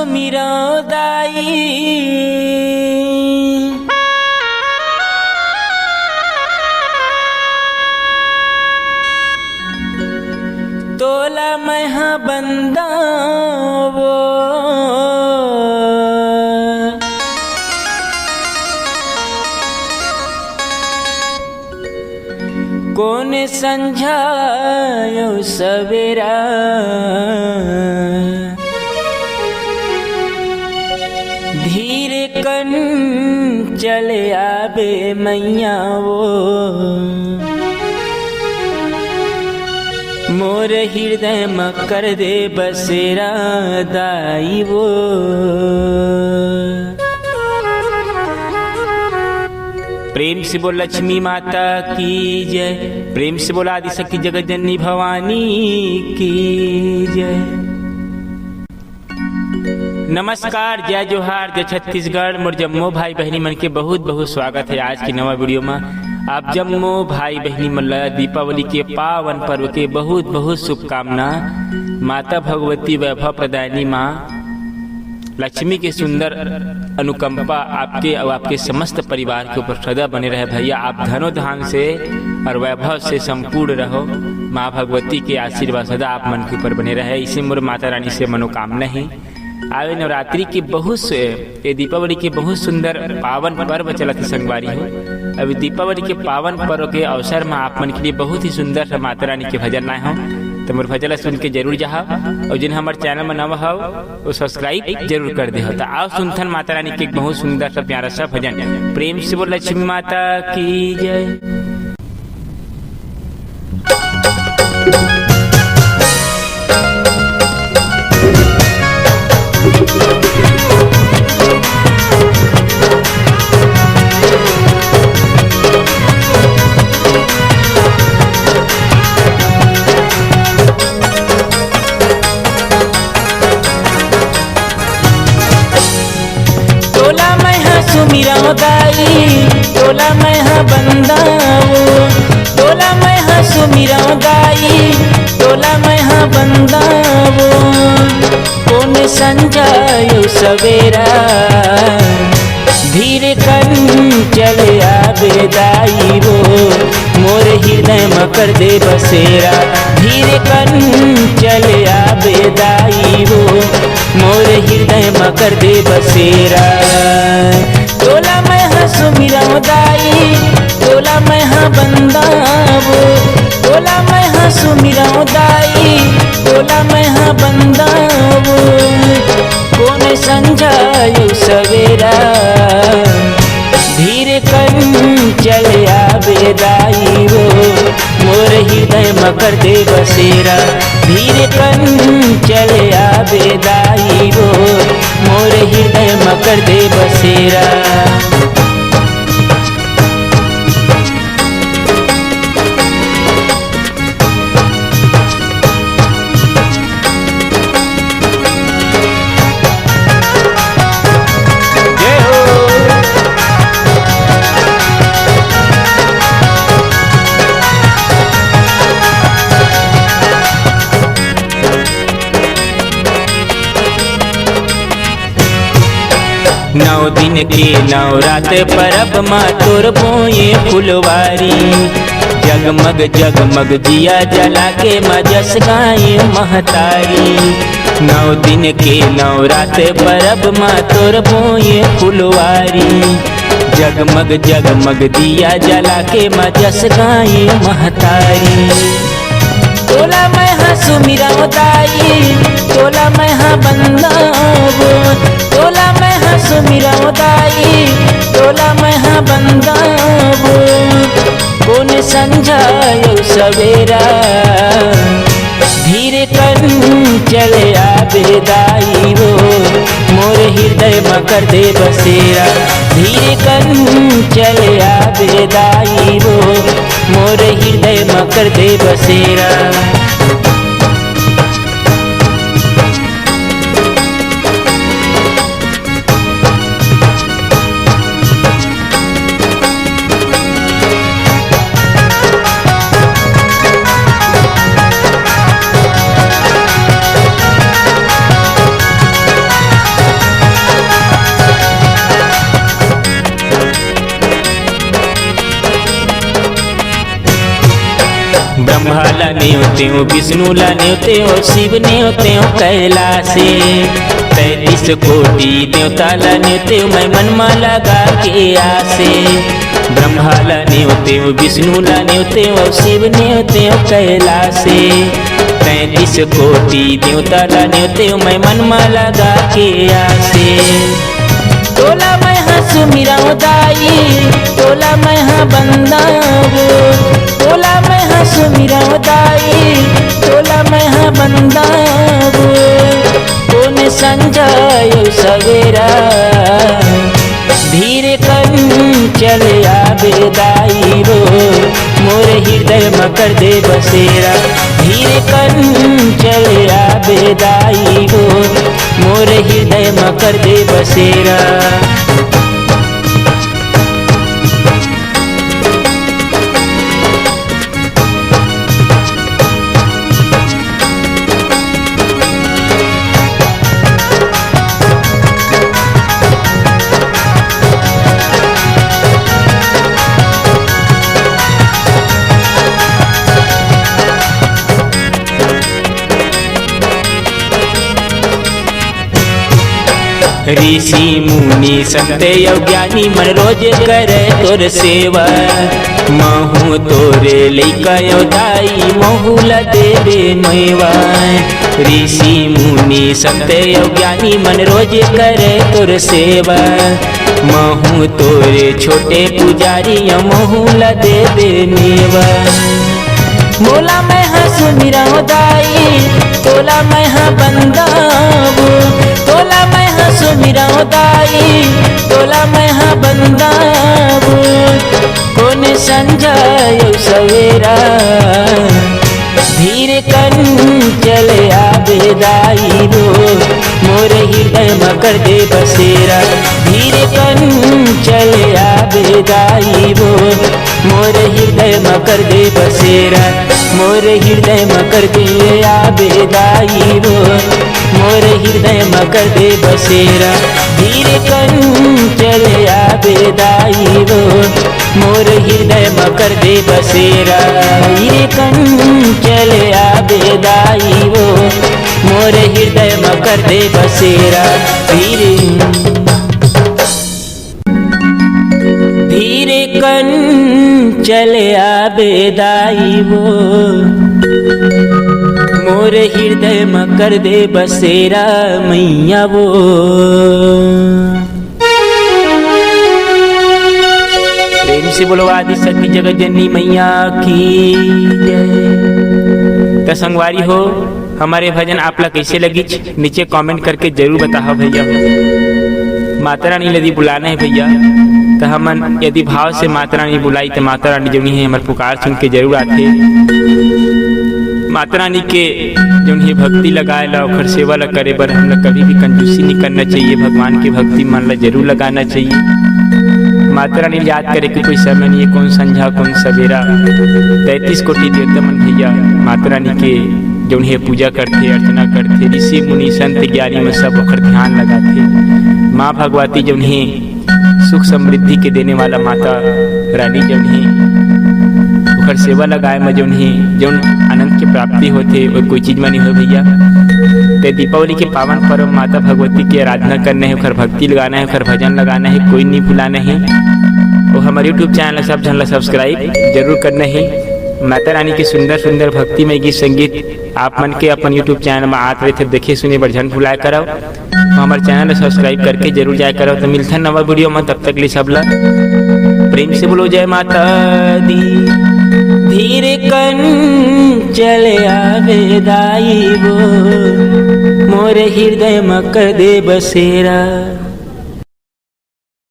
सुमिरो दाई तोला मैं बंदा वो कौन समझायो सवेरा धीरे कन चले आबे मैया वो मोर हृदय में कर दे बसेरा दाई वो। प्रेम से बोल लक्ष्मी माता की जय, प्रेम से बोला आदिशक्ति जगत जननी भवानी की जय। नमस्कार, जय जोहार, जय छत्तीसगढ़। मोर जम्मो भाई बहनी मन के बहुत बहुत स्वागत है आज की नवा वीडियो में। आप जम्मो भाई बहनी मन दीपावली के पावन पर्व के बहुत बहुत शुभकामना। माता भगवती वैभव प्रदायनी माँ लक्ष्मी के सुंदर अनुकंपा आपके और आपके समस्त परिवार के ऊपर सदा बने रहे भैया। आप धनो धान से और वैभव से संपूर्ण रहो। माँ भगवती के आशीर्वाद सदा आप मन के ऊपर बने रहे, इसी मोर माता रानी से मनोकामना है। आवे नवरात्रि के बहुत से ये दीपावली के बहुत सुंदर पावन पर्व चलत संगवारी हो। अभी दीपावली के पावन पर्व के अवसर में आप मन के लिए बहुत ही सुंदर सा माता रानी के भजन लाए हो, तो मोर भजन सुन के जरूर जाओ। और जिन हमारे चैनल में नव हो वो सब्सक्राइब जरूर कर दे हो। तो आओ सुनथन माता रानी के बहुत सुंदर सा प्यारा सा भजन। प्रेम से बोल लक्ष्मी माता की जय। सुमिरो दाई तोला मैं बंदा वो, तोला मैं सुमिरो दाई तोला मैं बंदा वो कौन समझायो सवेरा धीरे कन चले आबे दाई वो मोर हृदय में कर दे बसेरा धीरे कन चले आबे दाई वो मोर हृदय में कर दे बसेरा। तोला मैं सुमिरो दाई तोला मैं बंदा वो, तोला मैं सुमिरो दाई तोला मैं बंदा वो कौन समझायो सवेरा धीरे कन चले आबे दाई वो मोर हृदय में कर दे बसेरा धीरे कन चले आबे दाई वो मोर हृदय में कर दे बसेरा। नौ दिन के नवरात परब माँ तोर बोए फुलवारी जगमग जगमग जिया जला के मजस गाए महतारी। नौ दिन के नवरात परब माँ तोर बोए फुलवारी जगमग जगमग दिया जला के मजस गाए महतारी। तोला मैं सुमिरो दाई तोला मैं बंदा वो, तोला मैं सुमिरो दाई तोला मैं बंदा वो कौन समझायो सवेरा धीरे कन चले आबे दाई वो मोर हृदय में कर दे बसेरा धीरे कन चले आबे दाई वो मोर हृदय में कर दे बसेरा। ब्रह्मा ला न्योते हो, विष्णु ला न्योते हो, शिव न्योते हो कैलासे। 33 कोटि देवता ला न्योते हो, मैं मन में लगा के आसे। ब्रह्मा ला न्योते हो, विष्णु ला न्योते हो, शिव न्योते हो कैलासे। 33 कोटि देवता ला न्योते हो, मैं मन में लगा के आसे। तोला मैं हंसू मेरा दाई, तोला मैं हाँ बंदा वो, तोला मैं हंसू मेरा दाई, तोला मैं हाँ बंदा वो। कौन संजायो सवेरा, धीरे कन चले आबे दाई रो, मोरे हृदय में कर दे बसेरा। धीरे कन चले आबे दाई रो, मोरे हृदय में कर दे बसेरा। ऋषि मुनि संत ज्ञानी मन रोज करे तोर सेवा। महू तोरे लैका दाई महुला देवे मैवा। ऋषि मुनि संत ज्ञानी मन रोज करे तोर सेवा। महू तोरे छोटे पुजारी महुला देवे मेवा। मोला मैं हंसू मेरा दाई, तोला मैं हाँ बंदा वो, तोला मैं हंसू मेरा दाई, तोला मैं हाँ बंदा वो। कौन संजायो सवेरा, धीरे कन चले आबे दाई रो, मोरे हृदय में कर दे बसेरा। धीरे कन चले आबे दाई रो, मोरे हृदय में कर दे बसेरा। मोरे हृदय में कर दे आबे दाई रो, मोरे हृदय में कर दे बसेरा। धीरे कन चले आबे दाई रो, मोरे हृदय में कर दे बसेरा। धीरे कन चले आबे दाई रो, मोरे हृदय में कर दे बसेरा। धीरे कन चले आबे दाई वो, मोरे हृदय में कर दे बसेरा मैया वो। प्रेम से बोलो आदि शक्ति जगत जननी मैया की जय। तो संगवारी हो, हमारे भजन आपला कैसे लगी नीचे कमेंट करके जरूर बताओ भैया। माता रानी यदि बुलाना है भैया तो हमन यदि भाव से माता रानी बुलाई तो माता रानी जो है हमारे पुकार सुन के जरूर आते। माता रानी के जो है भक्ति लगाए ला और सेवा ला करे बर हम लोग कभी भी कंजूसी नहीं करना चाहिए। भगवान की भक्ति मन ला जरूर लगाना चाहिए। माता रानी याद करे कि कोई समय नहीं है, कौन संझा कौन सवेरा। 33 कोटि देवता मन भैया माता रानी के जो है पूजा करते अर्चना करते। ऋषि मुनि संत ज्ञानी में सब ओकर ध्यान लगाते। माँ भगवती जो है सुख समृद्धि के देने वाला माता रानी जो है ओकर सेवा लगाए में जो है जो आनंद की प्राप्ति होते वो कोई चीज में नहीं हो भैया। ते दीपावली के पावन पर्व माता भगवती की आराधना करना है, ओकर भक्ति लगाना है, ओकर भजन लगाना है, कोई नहीं भुलाना है। वो हमारे यूट्यूब चैनल सब जन लाइक जरूर करना है। माता रानी के सुंदर सुंदर भक्तिमय गीत संगीत आप मन के अपन यूट्यूब चैनल में आते रहे थे देखे सुने बड़झन भुलाए करो। हमारे चैनल सब्सक्राइब करके जरूर जाए करो। तो मिलता है नवा वीडियो में, तब तक लिए सब ला प्रेम से बोलो जय माता दी। धीरे कन चले आवे दाई वो, मोरे हृदय में कर दे बसेरा।